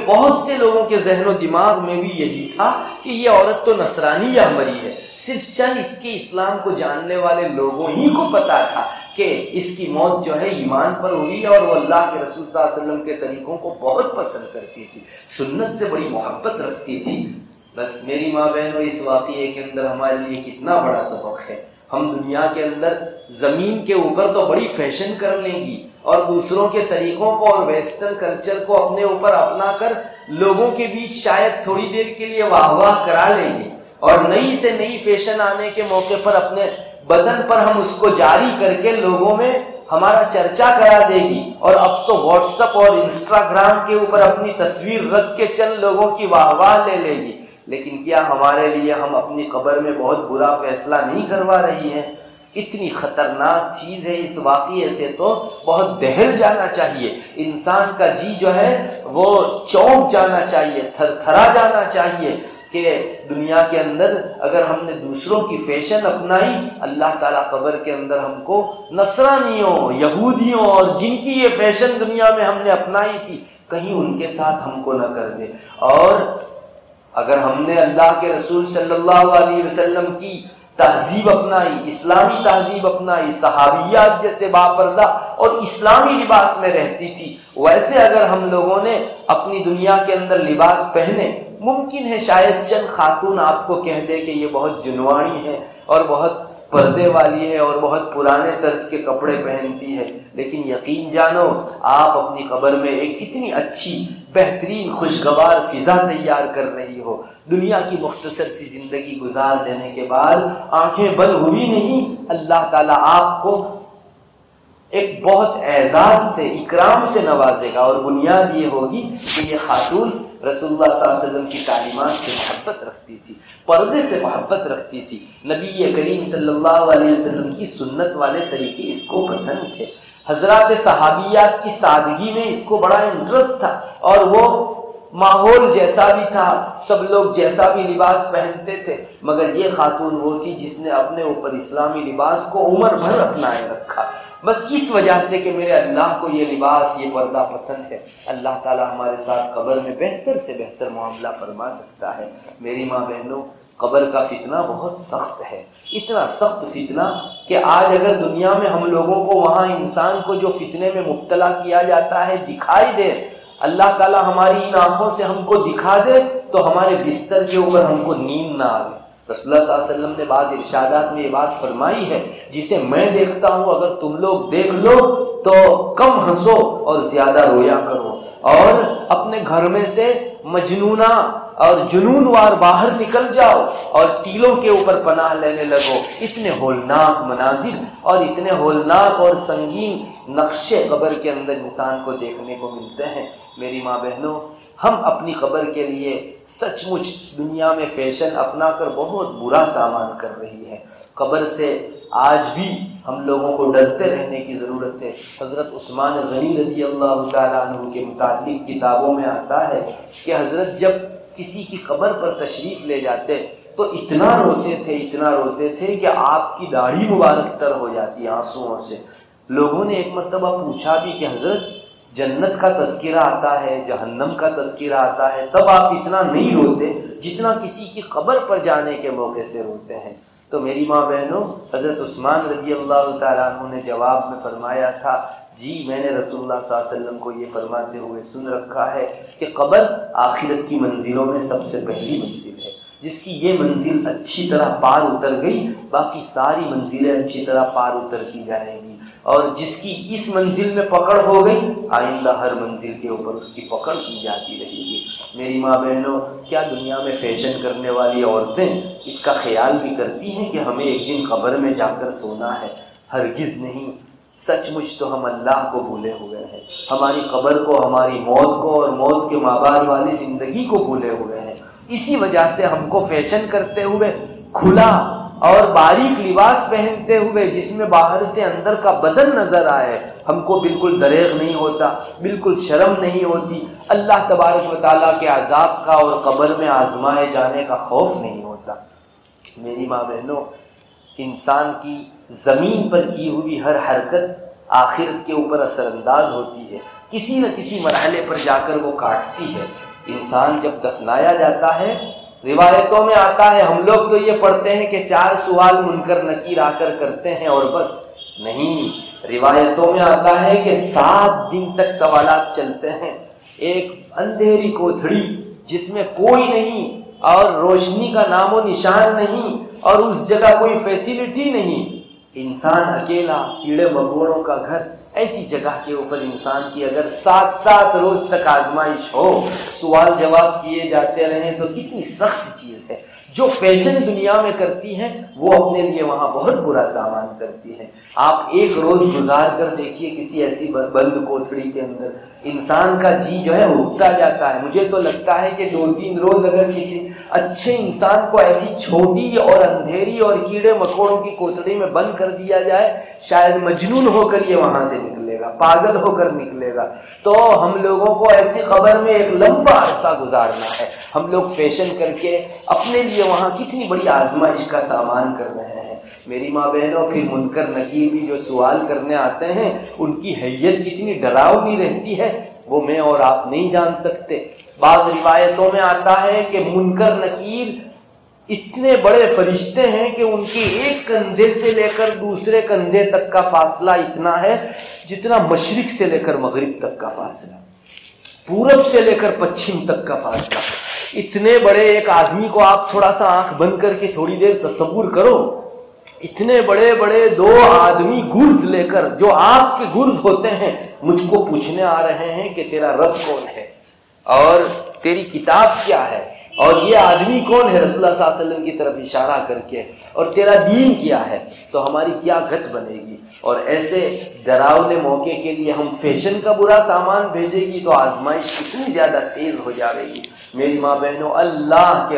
Speaker 2: بہت سے لوگوں کے ذہن و دماغ میں بھی یہی تھا کہ یہ عورت تو نصرانیہ مری ہے۔ صرف چند اس کے اسلام کو جاننے والے لوگوں ہی کو پتا تھا کہ اس کی موت جو ہے ایمان پر ہوئی، اور وہ اللہ کے رسول صلی اللہ علیہ وسلم کے طریقوں کو بہت پسند کرتی تھی، سنت سے بڑی محبت رکھتی تھی۔ بس میری ماں بہنوں، اس واقعے کے اندر ہمارے لیے کتنا بڑا سبق ہے۔ ہم دنیا کے اندر زمین کے اوپر تو بڑی فیشن کر لیں گی، اور دوسروں کے طریقوں کو اور ویسٹرن کلچر کو اپنے اوپر اپنا کر لوگوں کے بیچ شاید تھوڑی دیر کے لیے واہ واہ کرا لیں گے، اور نئی سے نئی فیشن آنے کے موقع پر اپنے بدن پر ہم اس کو جاری کر کے لوگوں میں ہمارا چرچا کرا دے گی، اور اب تو واٹس ایپ اور انسٹاگرام کے اوپر اپنی تصویر رکھ کے چند لوگوں کی واہ واہ لے لے گی۔ لیکن کیا ہمارے لیے ہم اپنی قبر میں بہت برا فیصلہ نہیں کروا رہی ہیں؟ اتنی خطرناک چیز ہے، اس واقعے سے تو بہت دہل جانا چاہیے، انسان کا جی جو ہے وہ چونک جانا چاہیے، تھر تھرا جانا چاہیے کہ دنیا کے اندر اگر ہم نے دوسروں کی فیشن اپنائی، اللہ تعالیٰ قبر کے اندر ہم کو نصرانیوں، یہودیوں اور جن کی یہ فیشن دنیا میں ہم نے اپنائی تھی، کہیں ان کے ساتھ ہم کو نہ کر دے۔ اور اگر ہم نے اللہ کے رسول صلی اللہ علیہ وسلم کی تہذیب اپنائی، اسلامی تہذیب اپنائی، صحابیات جیسے باپردہ اور اسلامی لباس میں رہتی تھی، ویسے اگر ہم لوگوں نے اپنی دنیا کے اندر لباس پہنے، ممکن ہے شاید چند خاتون آپ کو کہہ دے کہ یہ بہت جنواڑی ہے اور بہت پردے والی ہے اور بہت پرانے طرز کے کپڑے پہنتی ہے، لیکن یقین جانو آپ اپنی قبر میں ایک اتنی اچھی بہترین خوشگوار فضا تیار کر رہی ہو۔ دنیا کی مختصر سی زندگی گزار دینے کے بعد آنکھیں بند ہوئی نہیں، اللہ تعالیٰ آپ کو ایک بہت اعزاز سے، اکرام سے نوازے گا، اور بنیاد یہ ہوگی کہ یہ خاتون رسول اللہ صلی اللہ علیہ وسلم کی تعلیمات سے محبت رکھتی تھی، پردے سے محبت رکھتی تھی، نبی کریم صلی اللہ علیہ وسلم کی سنت والے طریقے اس کو پسند تھے، حضرات صحابیات کی سادگی میں اس کو بڑا انٹرسٹ تھا، اور وہ ماحول جیسا بھی تھا، سب لوگ جیسا بھی لباس پہنتے تھے، مگر یہ خاتون وہ تھی جس نے اپنے اوپر اسلامی لباس کو عمر بھر اپنائے رکھا، بس اس وجہ سے کہ میرے اللہ کو یہ لباس، یہ پردہ پسند ہے۔ اللہ تعالیٰ ہمارے ساتھ قبر میں بہتر سے بہتر معاملہ فرما سکتا ہے۔ میری ماں بہنوں، قبر کا فتنہ بہت سخت ہے، اتنا سخت فتنہ کہ آج اگر دنیا میں ہم لوگوں کو وہاں انسان کو جو فتنے میں مبتلا کیا جاتا ہے دکھائی دے، اللہ تعالیٰ ہماری ان آنکھوں سے ہم کو دکھا دے تو ہمارے بستر کے اوپر ہم کو نیند نہ آئے۔ رسول اللہ صلی اللہ علیہ وسلم نے بعض ارشادات میں یہ بات فرمائی ہے، جسے میں دیکھتا ہوں اگر تم لوگ دیکھ لو تو کم ہنسو اور زیادہ رویا کرو، اور اپنے گھر میں سے مجنونہ اور جنون وار باہر نکل جاؤ اور ٹیلوں کے اوپر پناہ لینے لگو۔ اتنے ہولناک مناظر اور اتنے ہولناک اور سنگین نقشے قبر کے اندر انسان کو دیکھنے کو ملتے ہیں۔ میری ماں بہنوں، ہم اپنی قبر کے لیے سچ مچ دنیا میں فیشن اپنا کر بہت برا سامان کر رہی ہے۔ قبر سے آج بھی ہم لوگوں کو ڈرتے رہنے کی ضرورت ہے۔ حضرت عثمان غنی رضی اللہ تعالیٰ عنہ کے متعلق کتابوں میں آتا ہے کہ حضرت جب کسی کی قبر پر تشریف لے جاتے تو اتنا روتے تھے کہ آپ کی داڑھی مبارک تر ہو جاتی آنسوؤں سے۔ لوگوں نے ایک مرتبہ پوچھا بھی کہ حضرت جنت کا تذکرہ آتا ہے، جہنم کا تذکرہ آتا ہے، تب آپ اتنا نہیں روتے جتنا کسی کی قبر پر جانے کے موقع سے روتے ہیں۔ تو میری ماں بہنوں، حضرت عثمان رضی اللہ تعالیٰ عنہ نے جواب میں فرمایا تھا، جی میں نے رسول اللہ صلی اللہ علیہ وسلم کو یہ فرماتے ہوئے سن رکھا ہے کہ قبر آخرت کی منزلوں میں سب سے پہلی منزل ہے، جس کی یہ منزل اچھی طرح پار اتر گئی باقی ساری منزلیں اچھی طرح پار اترتی جائیں گی، اور جس کی اس منزل میں پکڑ ہو گئی آئندہ ہر منزل کے اوپر اس کی پکڑ کی جاتی رہے گی۔ میری ماں بہنوں، کیا دنیا میں فیشن کرنے والی عورتیں اس کا خیال بھی کرتی ہیں کہ ہمیں ایک دن قبر میں جا کر سونا ہے؟ ہرگز نہیں۔ سچ مچ تو ہم اللہ کو بھولے ہوئے ہیں، ہماری قبر کو، ہماری موت کو اور موت کے مابعد والی زندگی کو بھولے ہوئے ہیں۔ اسی وجہ سے ہم کو فیشن کرتے ہوئے، کھلا اور باریک لباس پہنتے ہوئے جس میں باہر سے اندر کا بدن نظر آئے، ہم کو بالکل دریغ نہیں ہوتا، بالکل شرم نہیں ہوتی، اللہ تبارک و تعالیٰ کے عذاب کا اور قبر میں آزمائے جانے کا خوف نہیں ہوتا۔ میری ماں بہنوں، انسان کی زمین پر کی ہوئی ہر حرکت آخرت کے اوپر اثر انداز ہوتی ہے، کسی نہ کسی مرحلے پر جا کر وہ کاٹتی ہے۔ انسان جب دفنایا جاتا ہے، روایتوں میں آتا ہے، ہم لوگ تو یہ پڑھتے ہیں کہ 4 سوال منکر نکیر آ کر کرتے ہیں اور بس، نہیں، روایتوں میں آتا ہے کہ 7 دن تک سوالات چلتے ہیں۔ ایک اندھیری کوٹھڑی جس میں کوئی نہیں اور روشنی کا نام و نشان نہیں اور اس جگہ کوئی فیسیلٹی نہیں، انسان اکیلا، کیڑے مکوڑوں کا گھر، ایسی جگہ کے اوپر انسان کی اگر 7 روز تک آزمائش ہو، سوال جواب کیے جاتے رہیں تو کتنی سخت چیز ہے۔ جو فیشن دنیا میں کرتی ہیں وہ اپنے لیے وہاں بہت برا سامان کرتی ہیں۔ آپ ایک روز گزار کر دیکھیے کسی ایسی بند کوٹھڑی کے اندر، انسان کا جی جو ہے اٹھتا جاتا ہے۔ مجھے تو لگتا ہے کہ 2-3 روز اگر کسی اچھے انسان کو ایسی چھوٹی اور اندھیری اور کیڑے مکوڑوں کی کوٹھڑی میں بند کر دیا جائے، شاید مجنون ہو کر یہ وہاں سے نکلے گا، پاگل ہو کر نکلے گا۔ تو ہم لوگوں کو ایسی قبر میں ایک لمبا عرصہ گزارنا ہے۔ ہم لوگ فیشن کر کے اپنے لیے وہاں کتنی بڑی آزمائش کا سامان کر رہے ہیں۔ میری ماں بہنوں، پھر منکر نکیر بھی جو سوال کرنے آتے ہیں ان کی حیت کتنی ڈراؤنی رہتی ہے وہ میں اور آپ نہیں جان سکتے۔ بعض روایتوں میں آتا ہے کہ منکر نکیر
Speaker 3: اتنے بڑے فرشتے ہیں کہ ان کے ایک کندھے سے لے کر دوسرے کندھے تک کا فاصلہ اتنا ہے جتنا مشرق سے لے کر مغرب تک کا فاصلہ، پورب سے لے کر پچھم تک کا فاصلہ۔ اتنے بڑے ایک آدمی کو آپ تھوڑا سا آنکھ بند کر کے تھوڑی دیر تصور کرو، اتنے بڑے بڑے دو آدمی گرز لے کر، جو آپ کے گرز ہوتے ہیں، مجھ کو پوچھنے آ رہے ہیں کہ تیرا رب کون ہے اور تیری کتاب کیا ہے، اور یہ آدمی کون ہے، رسول اللہ صلی اللہ علیہ وسلم کی طرف اشارہ کر کے، اور تیرا دین کیا ہے، تو ہماری کیا گت بنے گی۔ اور ایسے ڈراؤنے موقع کے لیے ہم فیشن کا برا سامان بھیجے گی تو آزمائش کتنی زیادہ تیز ہو جائے گی۔ میری ماں بہنوں، اللہ کے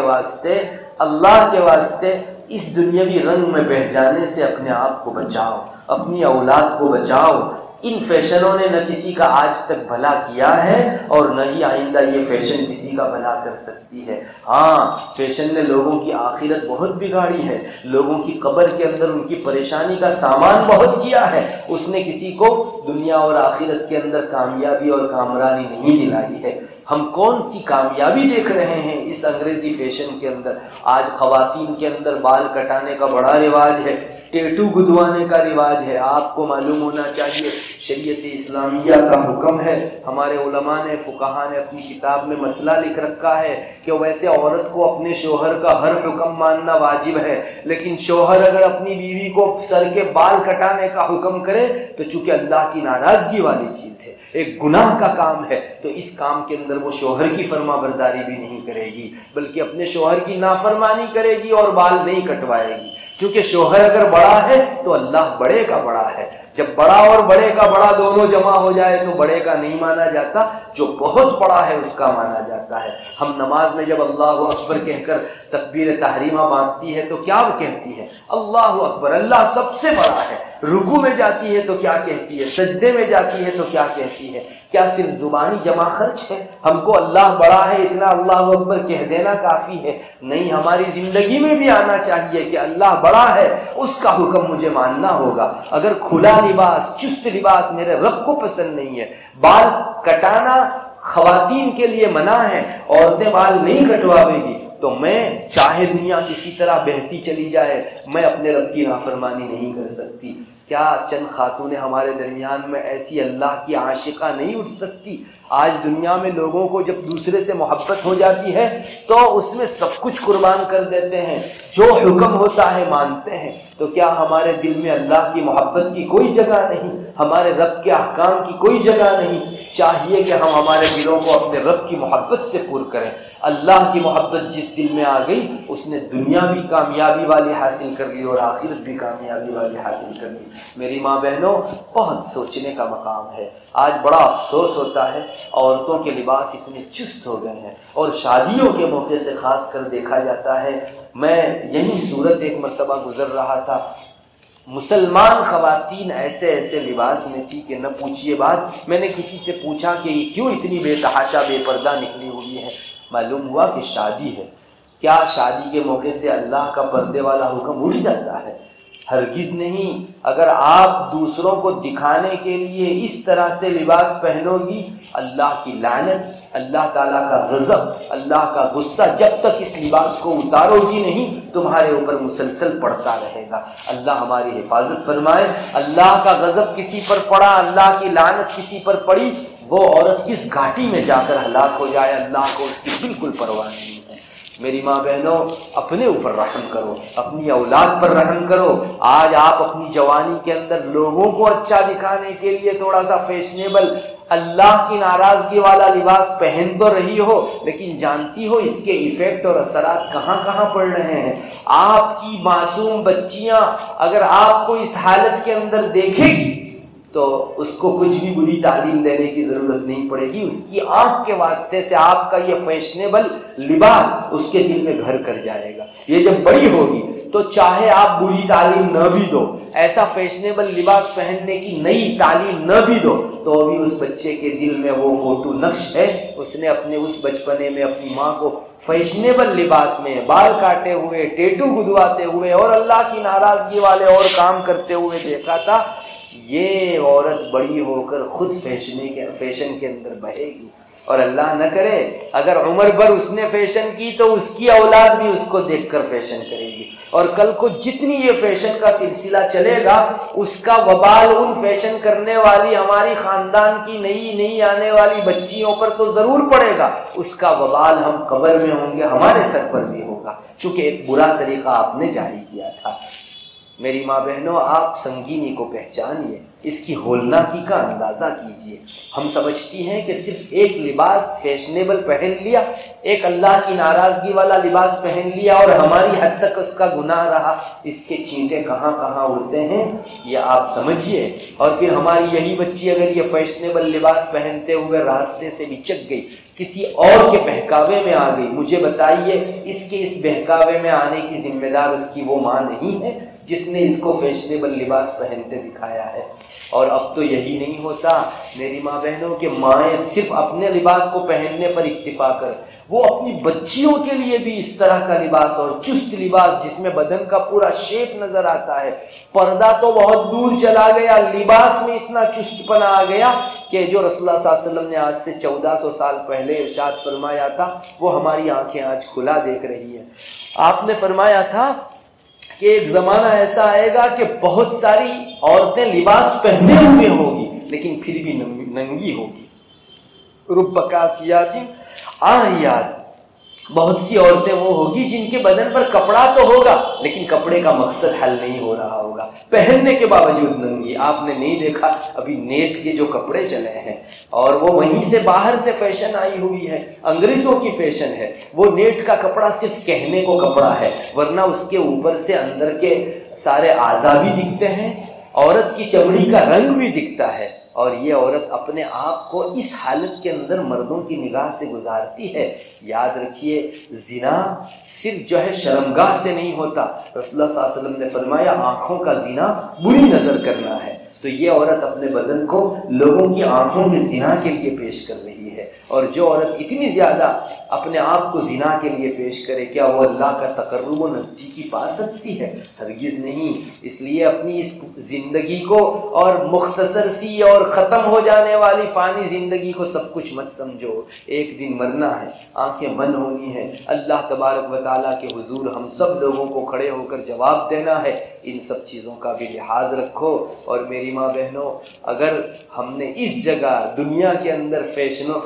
Speaker 3: واسطے اس دنیاوی رنگ میں بہہ جانے سے اپنے آپ کو بچاؤ، اپنی اولاد کو بچاؤ۔ ان فیشنوں نے نہ کسی کا آج تک بھلا کیا ہے اور نہ ہی آئندہ یہ فیشن کسی کا بھلا کر سکتی ہے۔ ہاں، فیشن نے لوگوں کی آخرت بہت بگاڑی ہے، لوگوں کی قبر کے اندر ان کی پریشانی کا سامان بہت کیا ہے، اس نے کسی کو دنیا اور آخرت کے اندر کامیابی اور کامرانی نہیں دلائی ہے۔ ہم کون سی کامیابی دیکھ رہے ہیں اس انگریزی فیشن کے اندر؟ آج خواتین کے اندر بال کٹانے کا بڑا رواج ہے، ٹیٹو گدوانے کا رواج ہے۔ آپ کو معلوم ہونا چاہیے شریعت اسلامیہ کا حکم ہے، ہمارے علماء نے، فقہاء نے اپنی کتاب میں مسئلہ لکھ رکھا ہے کہ ویسے عورت کو اپنے شوہر کا ہر حکم ماننا واجب ہے، لیکن شوہر اگر اپنی بیوی کو سر کے بال کٹانے کا حکم کرے تو چونکہ اللہ کی ناراضگی والی چیز ہے، ایک گناہ کا کام ہے، تو اس کام کے اندر وہ شوہر کی فرما برداری بھی نہیں کرے گی بلکہ اپنے شوہر کی نافرمانی کرے گی اور بال نہیں کٹوائے گی۔ چونکہ شوہر اگر بڑا ہے تو اللہ بڑے کا بڑا ہے، جب بڑا اور بڑے کا بڑا دونوں جمع ہو جائے تو بڑے کا نہیں مانا جاتا، جو بہت بڑا ہے اس کا مانا جاتا ہے۔ ہم نماز میں جب اللہ اکبر کہہ کر تکبیر تحریمہ باندھتی ہے تو کیا وہ کہتی ہے؟ اللہ اکبر، اللہ سب سے بڑا ہے۔ رکوع میں جاتی ہے تو کیا کہتی ہے؟ سجدے میں جاتی ہے تو کیا کہتی ہے؟ کیا صرف زبانی جمع خرچ ہے؟ ہم کو اللہ بڑا ہے اتنا اللہ اکبر کہہ دینا کافی ہے؟ نہیں، ہماری زندگی میں بھی آنا چاہیے کہ اللہ بڑا ہے، اس کا حکم مجھے ماننا ہوگا۔ اگر کھلا لباس، چست لباس میرے رب کو پسند نہیں ہے، بال کٹانا خواتین کے لیے منع ہے، عورتیں بال نہیں کٹواوے گی، تو میں چاہے دنیا کسی طرح بہتی چلی جائے، میں اپنے رب کی نافرمانی نہیں کر سکتی۔ کیا چند خاتونیں ہمارے درمیان میں ایسی اللہ کی عاشقہ نہیں اٹھ سکتی؟ آج دنیا میں لوگوں کو جب دوسرے سے محبت ہو جاتی ہے تو اس میں سب کچھ قربان کر دیتے ہیں، جو حکم ہوتا ہے مانتے ہیں۔ تو کیا ہمارے دل میں اللہ کی محبت کی کوئی جگہ نہیں؟ ہمارے رب کے احکام کی کوئی جگہ نہیں؟ چاہیے کہ ہم ہمارے دلوں کو اپنے رب کی محبت سے پر کریں۔ اللہ کی محبت جس دل میں آ گئی، اس نے دنیا بھی کامیابی والی حاصل کر لی اور آخرت بھی کامیابی والی حاصل کر لی۔ میری ماں بہنوں، بہت سوچنے کا مقام ہے۔ آج بڑا افسوس ہوتا ہے، عورتوں کے لباس اتنے چست ہو گئے ہیں اور شادیوں کے موقع سے خاص کر دیکھا جاتا ہے۔ میں یہی صورت ایک مرتبہ گزر رہا تھا، مسلمان خواتین ایسے لباس میں تھی کہ نہ پوچھیے بات۔ میں نے کسی سے پوچھا کہ یہ کیوں اتنی بے تحاشا بے پردہ نکلی ہوئی ہے؟ معلوم ہوا کہ شادی ہے۔ کیا شادی کے موقع سے اللہ کا پردے والا حکم اڑ جاتا ہے؟ ہرگز نہیں۔ اگر آپ دوسروں کو دکھانے کے لیے اس طرح سے لباس پہنو گی، اللہ کی لعنت، اللہ تعالیٰ کا غضب، اللہ کا غصہ جب تک اس لباس کو اتارو گی نہیں، تمہارے اوپر مسلسل پڑتا رہے گا۔ اللہ ہماری حفاظت فرمائے۔ اللہ کا غضب کسی پر پڑا، اللہ کی لعنت کسی پر پڑی، وہ عورت کس گھاٹی میں جا کر ہلاک ہو جائے، اللہ کو اس کی بالکل پرواہ نہیں ہے۔ میری ماں بہنوں، اپنے اوپر رحم کرو، اپنی اولاد پر رحم کرو۔ آج آپ اپنی جوانی کے اندر لوگوں کو اچھا دکھانے کے لیے تھوڑا سا فیشنیبل، اللہ کی ناراضگی والا لباس پہن تو رہی ہو، لیکن جانتی ہو اس کے ایفیکٹ اور اثرات کہاں کہاں پڑ رہے ہیں۔ آپ کی معصوم بچیاں اگر آپ کو اس حالت کے اندر دیکھے گی تو اس کو کچھ بھی بری تعلیم دینے کی ضرورت نہیں پڑے گی۔ اس کی آنکھ کے واسطے سے آپ کا یہ فیشنیبل لباس اس کے دل میں گھر کر جائے گا۔ یہ جب بڑی ہوگی تو چاہے آپ بری تعلیم نہ بھی دو، ایسا فیشنیبل لباس پہننے کی نئی تعلیم نہ بھی دو، تو بھی اس بچے کے دل میں وہ فوٹو نقش ہے۔ اس نے اپنے اس بچپنے میں اپنی ماں کو فیشنیبل لباس میں بال کاٹے ہوئے، ٹیٹو گدواتے ہوئے اور اللہ کی ناراضگی والے اور کام کرتے ہوئے دیکھا تھا۔ یہ عورت بڑی ہو کر خود فیشن کے اندر بہے گی۔ اور اللہ نہ کرے اگر عمر بھر اس نے فیشن کی تو اس کی اولاد بھی اس کو دیکھ کر فیشن کرے گی، اور کل کو جتنی یہ فیشن کا سلسلہ چلے گا اس کا وبال ان فیشن کرنے والی ہماری خاندان کی نئی آنے والی بچیوں پر تو ضرور پڑے گا، اس کا وبال ہم قبر میں ہوں گے، ہمارے سر پر بھی ہوگا، چونکہ ایک برا طریقہ آپ نے جاری کیا تھا۔ میری ماں بہنوں، آپ سنگینی کو پہچانیے، اس کی ہولناکی کا اندازہ کیجیے۔ ہم سمجھتی ہیں کہ صرف ایک لباس فیشنیبل پہن لیا، ایک اللہ کی ناراضگی والا لباس پہن لیا اور ہماری حد تک اس کا گناہ رہا، اس کے چھینٹے کہاں کہاں اڑتے ہیں یہ آپ سمجھیے۔ اور پھر ہماری یہی بچی اگر یہ فیشنیبل لباس پہنتے ہوئے راستے سے بچک گئی، کسی اور کے بہکاوے میں آ گئی، مجھے بتائیے اس کے اس بہکاوے میں آنے کی ذمہ دار اس کی وہ ماں نہیں ہے جس نے اس کو فیشنیبل لباس پہنتے دکھایا ہے؟ اور اب تو یہی نہیں ہوتا میری ماں بہنوں کہ مائیں صرف اپنے لباس کو پہننے پر اکتفا کر، وہ اپنی بچیوں کے لیے بھی اس طرح کا لباس اور چست لباس جس میں بدن کا پورا شیپ نظر آتا ہے۔ پردہ تو بہت دور چلا گیا، لباس میں اتنا چست پنا آ گیا کہ جو رسول اللہ صلی اللہ علیہ وسلم نے آج سے 1400 سال پہلے ارشاد فرمایا تھا وہ ہماری آنکھیں آج کھلا دیکھ رہی ہیں۔ آپ نے فرمایا تھا کہ ایک زمانہ ایسا آئے گا کہ بہت ساری عورتیں لباس پہنے ہوئے ہوگی لیکن پھر بھی ننگی ہوگی۔ رب کاسیات عاریات، بہت سی عورتیں وہ ہوگی جن کے بدن پر کپڑا تو ہوگا لیکن کپڑے کا مقصد حل نہیں ہو رہا ہوگا، پہننے کے باوجود ننگی۔ آپ نے نہیں دیکھا ابھی نیٹ کے جو کپڑے چلے ہیں اور وہ وہیں سے باہر سے فیشن آئی ہوئی ہے، انگریزوں کی فیشن ہے، وہ نیٹ کا کپڑا صرف کہنے کو کپڑا ہے ورنہ اس کے اوپر سے اندر کے سارے اعضاء بھی دکھتے ہیں، عورت کی چمڑی کا رنگ بھی دکھتا ہے، اور یہ عورت اپنے آپ کو اس حالت کے اندر مردوں کی نگاہ سے گزارتی ہے۔ یاد رکھیے زنا صرف جو ہے شرمگاہ سے نہیں ہوتا، رسول اللہ صلی اللہ علیہ وسلم نے فرمایا آنکھوں کا زنا بری نظر کرنا ہے، تو یہ عورت اپنے بدن کو لوگوں کی آنکھوں کے زنا کے لیے پیش کر رہی ہے، اور جو عورت اتنی زیادہ اپنے آپ کو زنا کے لیے پیش کرے کیا وہ اللہ کا تقرب و نزدیکی پا سکتی ہے؟ ہرگز نہیں۔ اس لیے اپنی اس زندگی کو اور مختصر سی اور ختم ہو جانے والی فانی زندگی کو سب کچھ مت سمجھو، ایک دن مرنا ہے، آنکھیں بند ہونی ہیں، اللہ تبارک و تعالیٰ کے حضور ہم سب لوگوں کو کھڑے ہو کر جواب دینا ہے، ان سب چیزوں کا بھی لحاظ رکھو۔ اور میری ماں بہنوں، اگر ہم نے اس جگہ دنیا کے اندر فیشنوں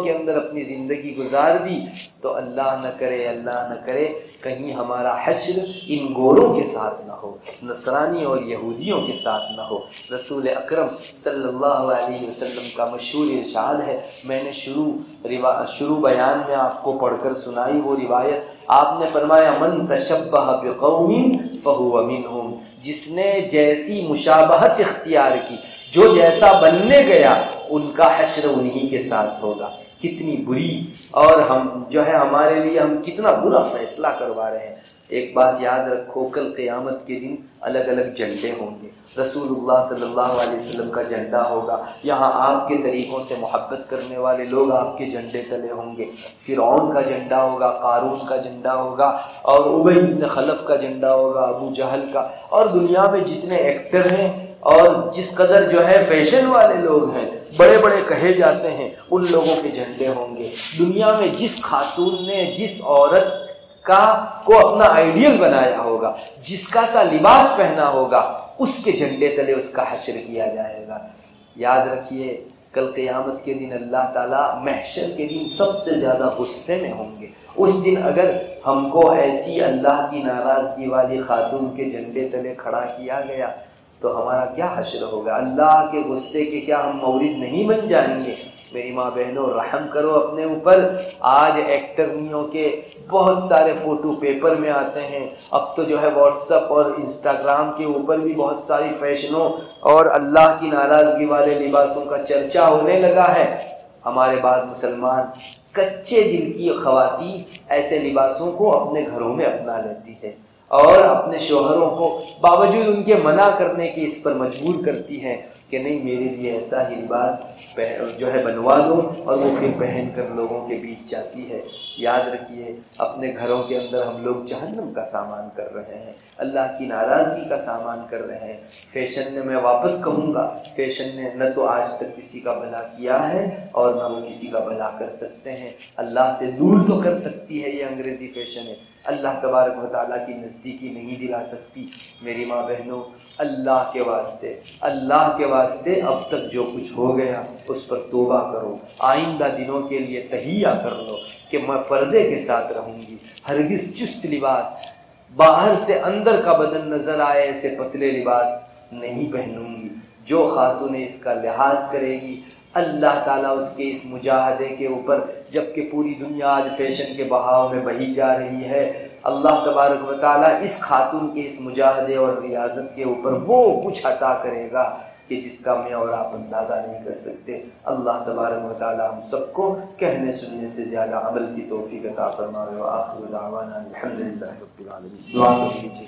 Speaker 3: کے اندر اپنی زندگی گزار دی تو اللہ نہ کرے کہیں ہمارا حشر ان گوروں کے ساتھ نہ ہو، نصرانی اور یہودیوں کے ساتھ نہ ہو۔ رسول اکرم صلی اللہ علیہ وسلم کا مشہور ارشاد ہے، میں نے شروع بیان میں آپ کو پڑھ کر سنائی وہ روایت، آپ نے فرمایا من تشبہ بقوم فہو منہم، جس نے جیسی مشابہت اختیار کی، جو جیسا بننے گیا ان کا حشر انہی کے ساتھ ہوگا۔ کتنی بری، اور ہم جو ہے ہمارے لیے ہم کتنا برا فیصلہ کروا رہے ہیں۔ ایک بات یاد رکھو، کل قیامت کے دن الگ الگ جھنڈے ہوں گے، رسول اللہ صلی اللہ علیہ وسلم کا جھنڈا ہوگا، یہاں آپ کے طریقوں سے محبت کرنے والے لوگ آپ کے جھنڈے تلے ہوں گے، فرعون کا جھنڈا ہوگا، قارون کا جھنڈا ہوگا، اور ابی بن خلف کا جھنڈا ہوگا، ابو جہل کا، اور دنیا میں جتنے ایکٹر ہیں اور جس قدر جو ہے فیشن والے لوگ ہیں، بڑے بڑے کہے جاتے ہیں، ان لوگوں کے جھنڈے ہوں گے۔ دنیا میں جس خاتون نے جس عورت کو اپنا آئیڈیل بنایا ہوگا، جس کا سا لباس پہنا ہوگا، اس کے جھنڈے تلے اس کا حشر کیا جائے گا۔ یاد رکھیے کل قیامت کے دن اللہ تعالیٰ محشر کے دن سب سے زیادہ غصے میں ہوں گے۔ اس دن اگر ہم کو ایسی اللہ کی ناراضگی والی خاتون کے جھنڈے تلے کھڑا کیا گیا تو ہمارا کیا حشر ہوگا؟ اللہ کے غصے کے کیا ہم مورد نہیں بن جائیں گے؟ میری ماں بہنوں رحم کرو اپنے اوپر۔ آج ایکٹرنیوں کے بہت سارے فوٹو پیپر میں آتے ہیں، اب تو جو ہے واٹس ایپ اور انسٹاگرام کے اوپر بھی بہت ساری فیشنوں اور اللہ کی ناراضگی والے لباسوں کا چرچا ہونے لگا ہے۔ ہمارے بعض مسلمان کچے دل کی خواتین ایسے لباسوں کو اپنے گھروں میں اپنا لیتی ہے اور اپنے شوہروں کو باوجود ان کے منع کرنے کے اس پر مجبور کرتی ہیں کہ کہ نہیں میرے لیے ایسا ہی لباس جو ہے بنوا دو، اور وہ پھر پہن کر لوگوں کے بیچ جاتی ہے۔ یاد رکھیے اپنے گھروں کے اندر ہم لوگ جہنم کا سامان کر رہے ہیں، اللہ کی ناراضگی کا سامان کر رہے ہیں۔ فیشن نے، میں واپس کہوں گا، فیشن نے نہ تو آج تک کسی کا بھلا کیا ہے اور نہ وہ کسی کا بھلا کر سکتے ہیں۔ اللہ سے دور تو کر سکتی ہے یہ انگریزی فیشن ہے، اللہ تبارک و تعالیٰ کی نزدیکی نہیں دلا سکتی۔ میری ماں بہنوں، اللہ کے واسطے اب تک جو کچھ ہو گیا اس پر توبہ کرو، آئندہ دنوں کے لیے تہیہ کر لو کہ میں پردے کے ساتھ رہوں گی، ہرگز چست لباس، باہر سے اندر کا بدن نظر آئے ایسے پتلے لباس نہیں پہنوں گی۔ جو خاتون اس کا لحاظ کرے گی، اللہ تعالیٰ اس کے اس مجاہدے کے اوپر، جبکہ پوری دنیا آج فیشن کے بہاؤ میں بہی جا رہی ہے، اللہ تبارک و تعالیٰ اس خاتون کے اس مجاہدے اور ریاضت کے اوپر وہ کچھ عطا کرے گا کہ جس کا میں اور آپ اندازہ نہیں کر سکتے۔ اللہ تبارک و تعالیٰ ہم سب کو کہنے سننے سے زیادہ عمل کی توفیق عطا فرمائے۔ وآخر دعوانا الحمدللہ رب العالمین۔ دعا کیجیے۔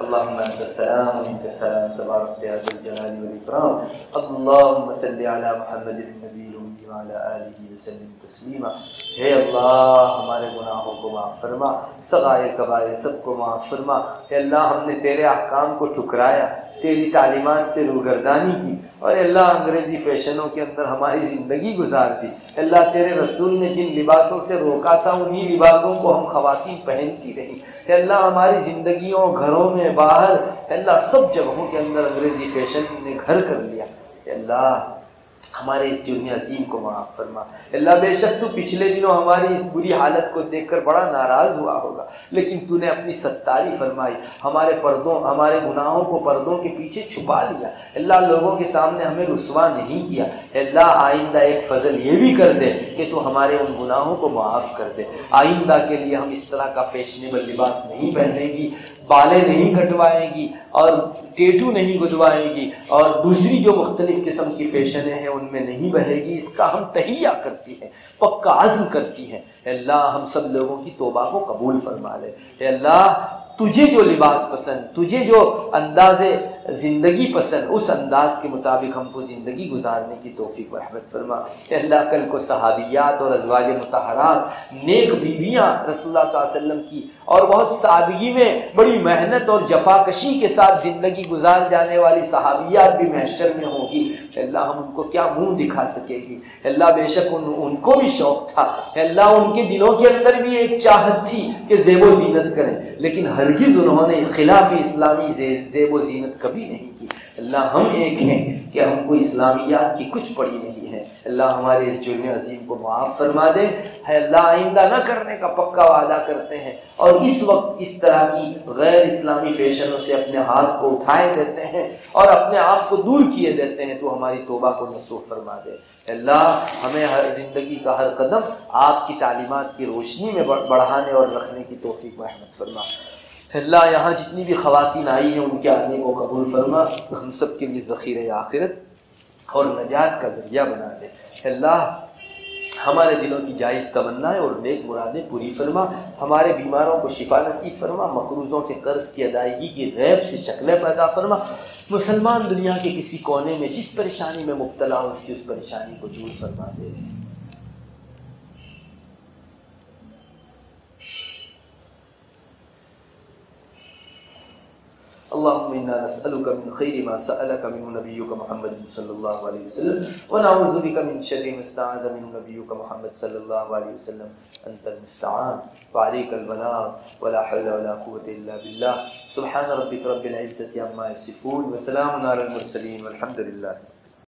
Speaker 3: اللهم انت السلام ومنك السلام تبارك يا ذا الجلال والاكرام۔ اللهم صل على محمد النبي الامي وعلى اله وسلم تسلیما۔ اے اللہ ہمارے گناہوں کو معاف فرما، صغائر کبائر سب کو معاف فرما۔ اے اللہ ہم نے تیرے احکام کو ٹھکرایا، تیری تعلیمات سے روگردانی کی، اور اللہ انگریزی فیشنوں کے اندر ہماری زندگی گزار دی۔ اللہ تیرے رسول نے جن لباسوں سے روکا تھا انہی لباسوں کو ہم خواتین پہنتی رہی۔ اے اللہ ہماری زندگیوں، گھروں میں، باہر، اللہ سب جگہوں کے اندر انگریزی فیشن نے گھر کر لیا۔ اے اللہ ہمارے اس جرم عظیم کو معاف فرما۔ اللہ بے شک تو پچھلے دنوں ہماری اس بری حالت کو دیکھ کر بڑا ناراض ہوا ہوگا، لیکن تو نے اپنی ستاری فرمائی، ہمارے پردوں، ہمارے گناہوں کو پردوں کے پیچھے چھپا لیا۔ اللہ لوگوں کے سامنے ہمیں رسوا نہیں کیا۔ اللہ آئندہ ایک فضل یہ بھی کر دے کہ تو ہمارے ان گناہوں کو معاف کر دے۔ آئندہ کے لیے ہم اس طرح کا فیشنیبل لباس نہیں پہنیں گی، بالیں نہیں کٹوائیں گی، اور ٹیٹو نہیں گدوائیں گی، اور دوسری جو مختلف قسم کی فیشنیں ہیں ان میں نہیں بہے گی۔ اس کا ہم تہیہ کرتی ہیں، پکا عزم کرتی ہیں۔ اے اللہ ہم سب لوگوں کی توبہ کو قبول فرما لے۔ اے اللہ تجھے جو لباس پسند، تجھے جو انداز زندگی پسند، اس انداز کے مطابق ہم کو زندگی گزارنے کی توفیق و رحمت فرما۔ اے اللہ کل کو صحابیات اور ازواج مطہرات، نیک بیویاں رسول اللہ صلی اللہ علیہ وسلم کی، اور بہت سادگی میں بڑی محنت اور جفاکشی کے ساتھ زندگی گزار جانے والی صحابیات بھی محشر میں ہوں گی۔ اے اللہ ہم ان کو کیا منہ دکھا سکے گی؟ اے اللہ بے شک ان کو بھی شوق تھا، اے اللہ ان کے دلوں کے اندر بھی ایک چاہت تھی کہ زیب و زینت کریں، لیکن ہرگز انہوں نے خلاف اسلامی زیب و زینت کبھی نہیں کی۔ اللہ ہم ایک ہیں کہ ہم کو اسلامیات کی کچھ پڑی نہیں ہے۔ اللہ ہمارے اس جرم عظیم کو معاف فرما دے۔ ہے اللہ آئندہ نہ کرنے کا پکا وعدہ کرتے ہیں، اور اس وقت اس طرح کی غیر اسلامی فیشنوں سے اپنے ہاتھ کو اٹھائے دیتے ہیں اور اپنے آپ کو دور کیے دیتے ہیں، تو ہماری توبہ کو نصوح فرما دے۔ اللہ ہمیں ہر زندگی کا ہر قدم آپ کی تعلیمات کی روشنی میں بڑھانے اور رکھنے کی توفیق و رحمت فرما۔ اللہ یہاں جتنی بھی خواتین آئی ہیں ان کے آنے کو قبول فرما، ہم سب کے لیے ذخیرہ آخرت اور نجات کا ذریعہ بنا دے۔ اللہ ہمارے دلوں کی جائز تمنائیں اور نیک مرادیں پوری فرما، ہمارے بیماروں کو شفا نصیب فرما، مقروضوں کے قرض کی ادائیگی کی غیب سے شکلیں پیدا فرما، مسلمان دنیا کے کسی کونے میں جس پریشانی میں مبتلا ہو اس کی اس پریشانی کو دور فرما دے۔ اللهم إنا نسألك من خير ما سألك منه نبيك محمد صلى الله عليه وسلم، ونعوذ بك من شر ما استعاذ منه نبيك محمد صلى الله عليه وسلم، أنت المستعان وعليك البلاغ ولا حول ولا قوة إلا بالله۔ سبحان ربك رب العزة عما يصفون وسلام على المرسلين والحمد لله۔